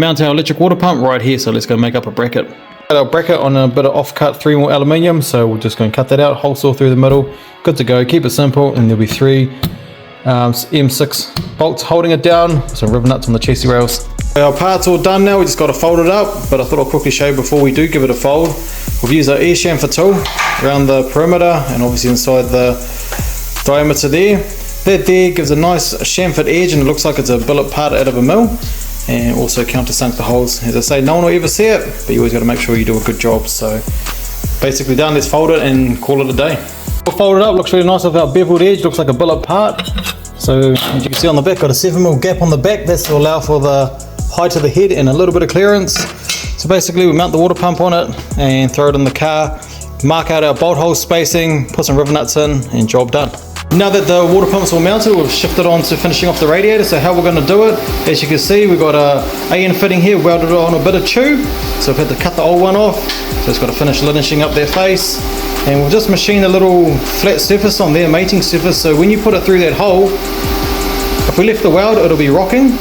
mount our electric water pump right here, so let's go make up a bracket. Got our bracket on a bit of off-cut 3mm aluminium, so we're just going to cut that out, hole saw through the middle. Good to go, keep it simple, and there'll be 3 M6 bolts holding it down, some rivet nuts on the chassis rails. Our part's all done now, we just got to fold it up, but I thought I'll quickly show you before we do give it a fold. We've used our air chamfer tool around the perimeter and obviously inside the diameter there. That there gives a nice chamfered edge and it looks like it's a billet part out of a mill, and also countersunk the holes. As I say, no one will ever see it, but you always got to make sure you do a good job. So basically done, let's fold it and call it a day. We'll fold it up, looks really nice with our beveled edge, looks like a billet part. So as you can see on the back, got a 7mm gap on the back, that's to allow for the height of the head and a little bit of clearance. So basically we mount the water pump on it and throw it in the car, mark out our bolt hole spacing, put some rivet nuts in, and job done. Now that the water pump's all mounted, we've shifted on to finishing off the radiator. So how we're going to do it, as you can see, we've got a AN fitting here welded on a bit of tube, so we've had to cut the old one off, so it's got to finish finishing up their face. And we've just machined a little flat surface on there, mating surface, so when you put it through that hole, if we left the weld it'll be rocking,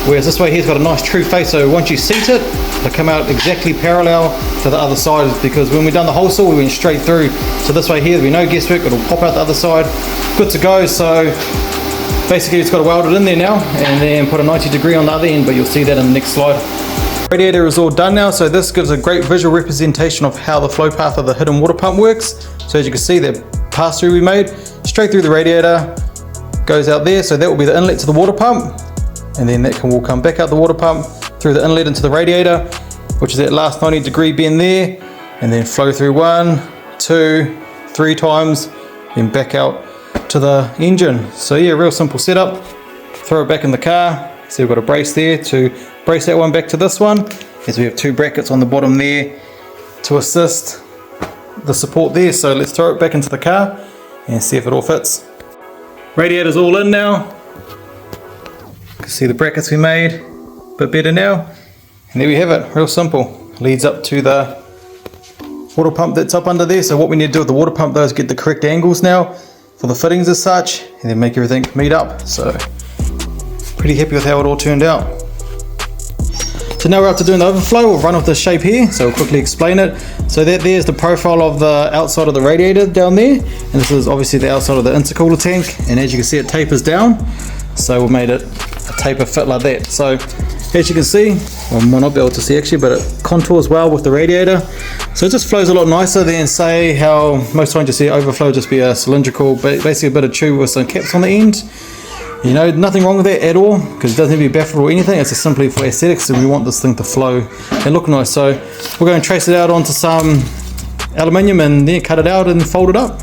whereas this way here's got a nice true face, so once you seat it, it'll come out exactly parallel to the other side, because when we done the hole saw we went straight through, so this way here there'll be no guesswork, it'll pop out the other side, good to go. So basically it's got to weld it in there now and then put a 90° on the other end, but you'll see that in the next slide. Radiator is all done now, so this gives a great visual representation of how the flow path of the hidden water pump works. So as you can see, that pass through we made straight through the radiator goes out there, so that will be the inlet to the water pump, and then that will come back out the water pump through the inlet into the radiator, which is that last 90° bend there, and then flow through 1, 2, 3 times, then back out to the engine. So yeah, real simple setup. Throw it back in the car. So we've got a brace there to brace that one back to this one, as we have 2 brackets on the bottom there to assist the support there. So let's throw it back into the car and see if it all fits. Radiator's all in now. You can see the brackets we made a bit better now, and there we have it, real simple. Leads up to the water pump that's up under there. So what we need to do with the water pump though is get the correct angles now for the fittings as such, and then make everything meet up. So pretty happy with how it all turned out. So now we're up to doing the overflow. We'll run off this shape here, so we'll quickly explain it. So that there's the profile of the outside of the radiator down there, and this is obviously the outside of the intercooler tank, and as you can see it tapers down, so we made it a taper fit like that. So as you can see, well, I might not be able to see actually, but it contours well with the radiator, so it just flows a lot nicer than say how most times you see overflow just be a cylindrical, basically a bit of tube with some caps on the end. You know, nothing wrong with that at all, because it doesn't need to be baffled or anything. It's just simply for aesthetics, and we want this thing to flow and look nice. So we're going to trace it out onto some aluminium and then cut it out and fold it up.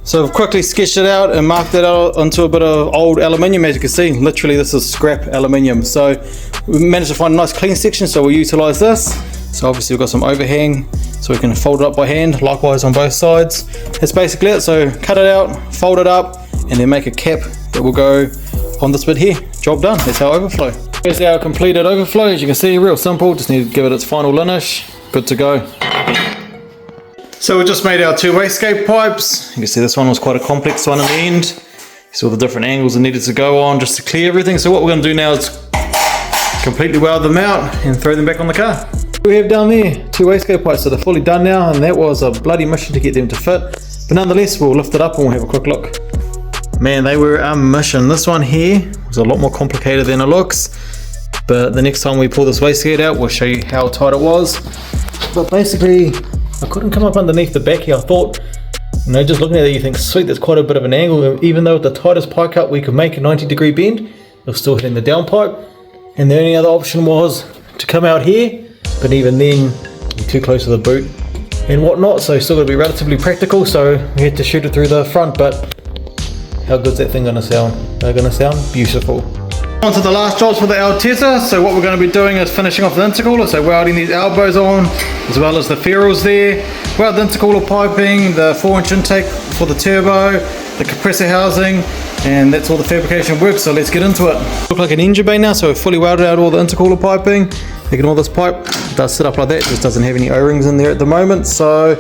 So I've quickly sketched it out and marked it out onto a bit of old aluminium. As you can see, literally this is scrap aluminium. So we managed to find a nice clean section, so we'll utilize this. So obviously we've got some overhang, so we can fold it up by hand, likewise on both sides. That's basically it. So cut it out, fold it up, and then make a cap that will go on this bit here. Job done. That's our overflow. Here's our completed overflow. As you can see, real simple, just need to give it its final finish. Good to go. So we just made our 2 wastegate pipes. You can see this one was quite a complex one in the end. You saw the different angles that needed to go on just to clear everything. So what we're going to do now is completely weld them out and throw them back on the car. We have down there 2 wastegate pipes, so they're fully done now, and that was a bloody mission to get them to fit. But nonetheless, we'll lift it up and we'll have a quick look. Man, they were a mission. This one here was a lot more complicated than it looks, but the next time we pull this wastegate out, we'll show you how tight it was. But basically, I couldn't come up underneath the back here. I thought, you know, just looking at it, you think, sweet, that's quite a bit of an angle. Even though the tightest pipe cut we could make a 90° bend, it was still hitting the downpipe. And the only other option was to come out here, but even then, you're too close to the boot and whatnot, so still got to be relatively practical. So we had to shoot it through the front, but how good's that thing going to sound? They're going to sound beautiful. On to the last jobs for the Altezza. So what we're going to be doing is finishing off the intercooler, so welding these elbows on, as well as the ferrules there. Weld the intercooler piping, the 4-inch intake for the turbo, the compressor housing, and that's all the fabrication work, so let's get into it. Look like an engine bay now, so we've fully welded out all the intercooler piping. Ignore this pipe, it does sit up like that, it just doesn't have any O-rings in there at the moment. So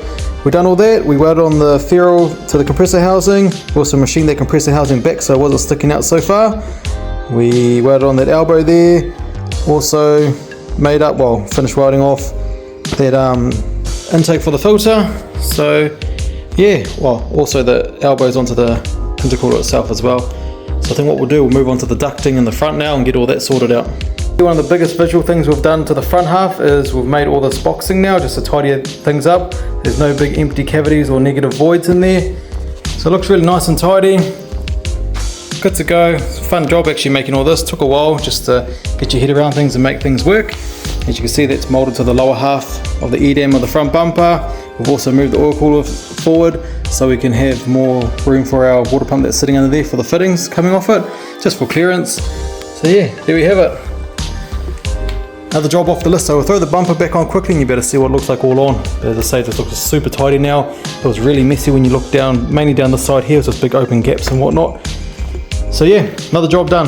we've done all that. We welded on the ferrule to the compressor housing, also machined that compressor housing back so it wasn't sticking out so far. We welded on that elbow there, also made up, well, finished welding off that intake for the filter. So yeah, well, also the elbows onto the intercooler itself as well. So I think what we'll do, we'll move on to the ducting in the front now and get all that sorted out. One of the biggest visual things we've done to the front half is we've made all this boxing now just to tidy things up. There's no big empty cavities or negative voids in there. So it looks really nice and tidy. Good to go. It's a fun job actually making all this. Took a while just to get your head around things and make things work. As you can see, that's molded to the lower half of the EDAM of the front bumper. We've also moved the oil cooler forward so we can have more room for our water pump that's sitting under there for the fittings coming off it, just for clearance. So yeah, there we have it. Another job off the list. So we'll throw the bumper back on quickly and you better see what it looks like all on. But as I say, this looks super tidy now. It was really messy when you look down, mainly down the side here, with just big open gaps and whatnot. So yeah, another job done.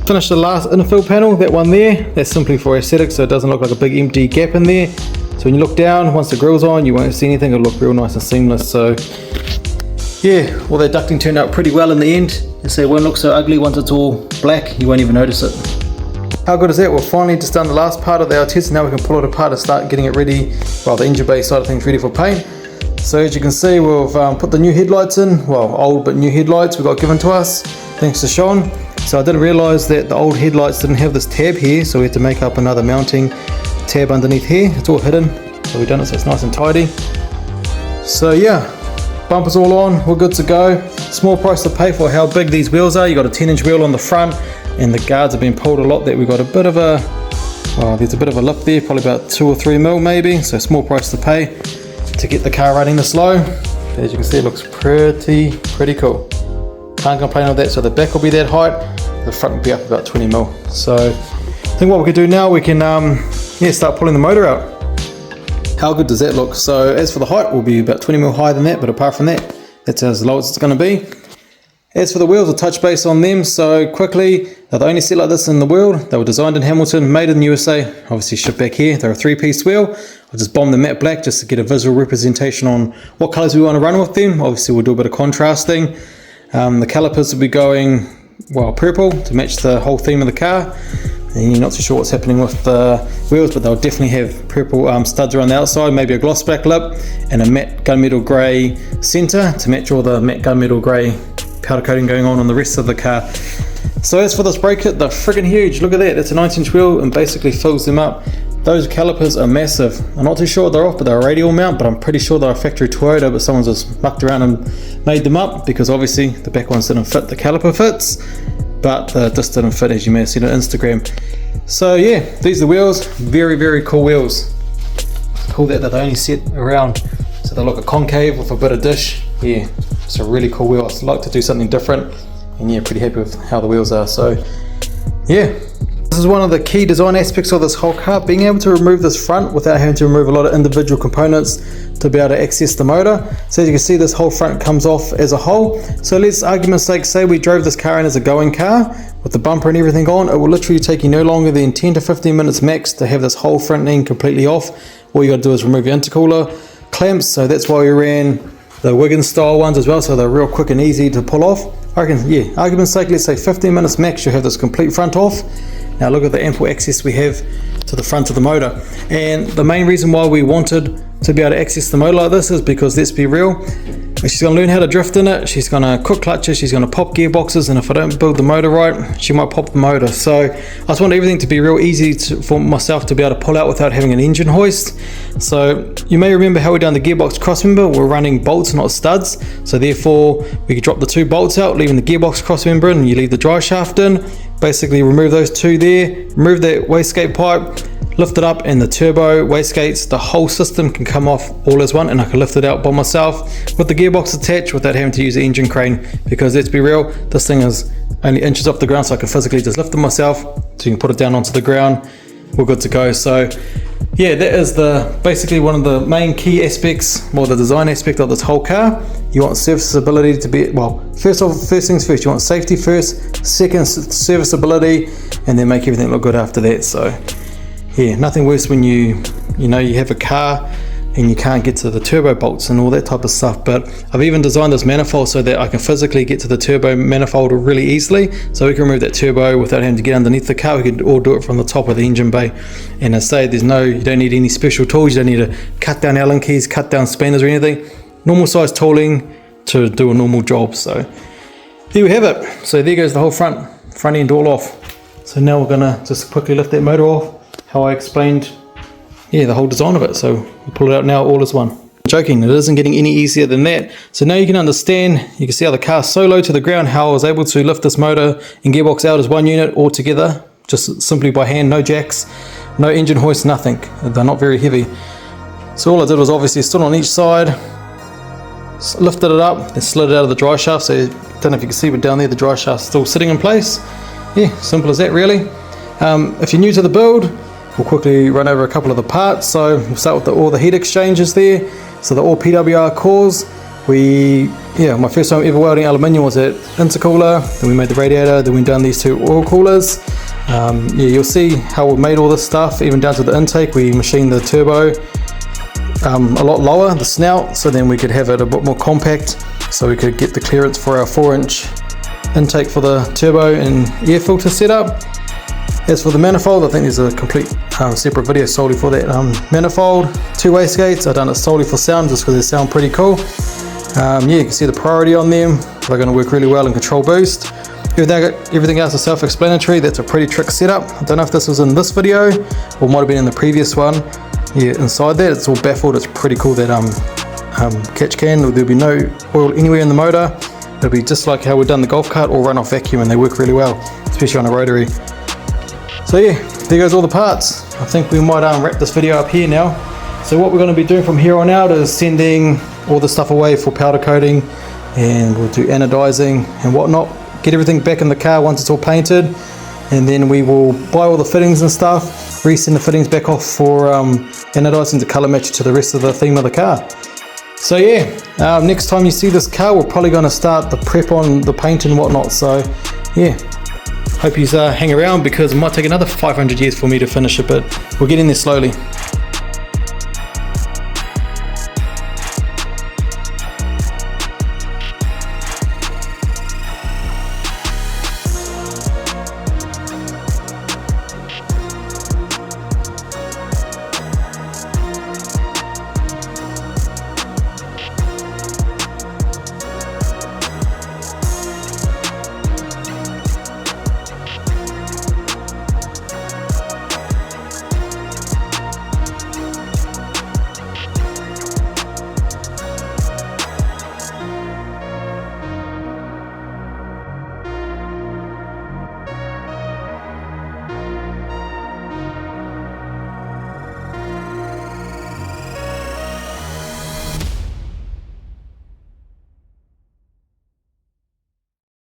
Finished the last infill panel, that one there. That's simply for aesthetics, so it doesn't look like a big empty gap in there. So when you look down, once the grill's on, you won't see anything. It'll look real nice and seamless. So yeah, all that ducting turned out pretty well in the end. And so it won't look so ugly once it's all black. You won't even notice it. How good is that? We've finally just done the last part of the Altezza. Now we can pull it apart and start getting it ready, well, the engine bay side of things ready for paint. So as you can see, we've put the new headlights in, well, old but new headlights we got given to us, thanks to Sean. So I didn't realise that the old headlights didn't have this tab here, so we had to make up another mounting tab underneath here. It's all hidden, so we've done it so it's nice and tidy. So yeah, bumper's all on, we're good to go. Small price to pay for how big these wheels are. You got a 10-inch wheel on the front, and the guards have been pulled a lot. That we've got a bit of a, well, there's a bit of a lip there, probably about 2 or 3 mil maybe. So small price to pay to get the car running this low. As you can see, it looks pretty cool. Can't complain with that. So the back will be that height, the front will be up about 20 mil. So I think what we can do now, we can yeah, start pulling the motor out. How good does that look? So as for the height, we'll be about 20 mil higher than that, but apart from that, that's as low as it's going to be. As for the wheels, we'll touch base on them. So quickly, they're the only set like this in the world. They were designed in Hamilton, made in the USA, obviously shipped back here. They're a 3-piece wheel. I'll just bomb the matte black just to get a visual representation on what colors we want to run with them. Obviously we'll do a bit of contrasting. The calipers will be going, well, purple to match the whole theme of the car. And you're not too sure what's happening with the wheels, but they'll definitely have purple studs around the outside, maybe a gloss black lip, and a matte gunmetal grey centre to match all the matte gunmetal grey powder coating going on the rest of the car. So as for this brake kit, they're friggin' huge. Look at that, it's a 19-inch wheel and basically fills them up. Those calipers are massive. I'm not too sure what they're off, but they're a radial mount, but I'm pretty sure they're a factory Toyota, but someone's just mucked around and made them up, because obviously the back ones didn't fit, the caliper fits, but this didn't fit, as you may have seen on Instagram. So yeah, these are the wheels. Very cool wheels. It's cool that they only set around, so they look a concave with a bit of dish. Yeah, it's a really cool wheel. I'd like to do something different, and yeah, pretty happy with how the wheels are. So yeah, this is one of the key design aspects of this whole car, being able to remove this front without having to remove a lot of individual components to be able to access the motor. So as you can see, this whole front comes off as a whole. So let's, argument's sake, say we drove this car in as a going car with the bumper and everything on. It will literally take you no longer than 10 to 15 minutes max to have this whole front end completely off. All you got to do is remove your intercooler clamps. So that's why we ran the Wiggins style ones as well, so they're real quick and easy to pull off. I reckon, yeah, argument's sake, let's say 15 minutes max, you have this complete front off. Now look at the ample access we have to the front of the motor. And the main reason why we wanted to be able to access the motor like this is because, let's be real, she's going to learn how to drift in it, she's going to cook clutches, she's going to pop gearboxes, and if I don't build the motor right, she might pop the motor. So I just want everything to be real easy for myself to be able to pull out without having an engine hoist. So you may remember how we done the gearbox crossmember. We're running bolts, not studs, so therefore we could drop the 2 bolts out, leaving the gearbox crossmember in, and you leave the drive shaft in. Basically remove those 2 there, remove that wastegate pipe, lift it up, and the turbo, wastegates, the whole system can come off all as one, and I can lift it out by myself with the gearbox attached without having to use the engine crane, because let's be real, this thing is only inches off the ground, so I can physically just lift it myself, so you can put it down onto the ground. We're good to go. So yeah, that is basically one of the main key aspects, or the design aspect of this whole car. You want serviceability to be, well, first things first, you want safety first, second serviceability, and then make everything look good after that. So yeah, nothing worse when you know you have a car and you can't get to the turbo bolts and all that type of stuff. But I've even designed this manifold so that I can physically get to the turbo manifold really easily, so we can remove that turbo without having to get underneath the car. We can all do it from the top of the engine bay. And I say you don't need any special tools. You don't need to cut down Allen keys, cut down spinners or anything. Normal size tooling to do a normal job. So there we have it. So there goes the whole front end all off. So now we're gonna just quickly lift that motor off, how I explained, the whole design of it. So we'll pull it out now all as one. I'm joking, it isn't getting any easier than that. So now you can understand, you can see how the car's so low to the ground, how I was able to lift this motor and gearbox out as one unit all together, just simply by hand, no jacks, no engine hoist, nothing. They're not very heavy. So all I did was obviously stood on each side, lifted it up, then slid it out of the dry shaft. So I don't know if you can see, but down there the dry shaft's still sitting in place. Yeah, simple as that really. If you're new to the build, we'll quickly run over a couple of the parts. So we'll start with all the heat exchangers there. So the all PWR cores. My first time ever welding aluminium was at Intercooler. Then we made the radiator, then we done these two oil coolers. You'll see how we made all this stuff, even down to the intake. We machined the turbo a lot lower, the snout, so then we could have it a bit more compact, so we could get the clearance for our 4-inch intake for the turbo and air filter setup. As for the manifold, I think there's a complete separate video solely for that manifold. 2 wastegates, I've done it solely for sound just because they sound pretty cool. You can see the priority on them. They're going to work really well in control boost. Everything else is self-explanatory. That's a pretty trick setup. I don't know if this was in this video or might have been in the previous one. Inside that it's all baffled. It's pretty cool, that catch can. There'll be no oil anywhere in the motor. It'll be just like how we've done the golf cart, or run off vacuum, and they work really well, especially on a rotary. So there goes all the parts. I think we might wrap this video up here now. So what we're going to be doing from here on out is sending all the stuff away for powder coating, and we'll do anodizing and whatnot. Get everything back in the car once it's all painted, and then we will buy all the fittings and stuff, resend the fittings back off for anodizing to color match to the rest of the theme of the car. So next time you see this car, we're probably going to start the prep on the paint and whatnot. So hope you hang around, because it might take another 500 years for me to finish it, but we're getting there slowly.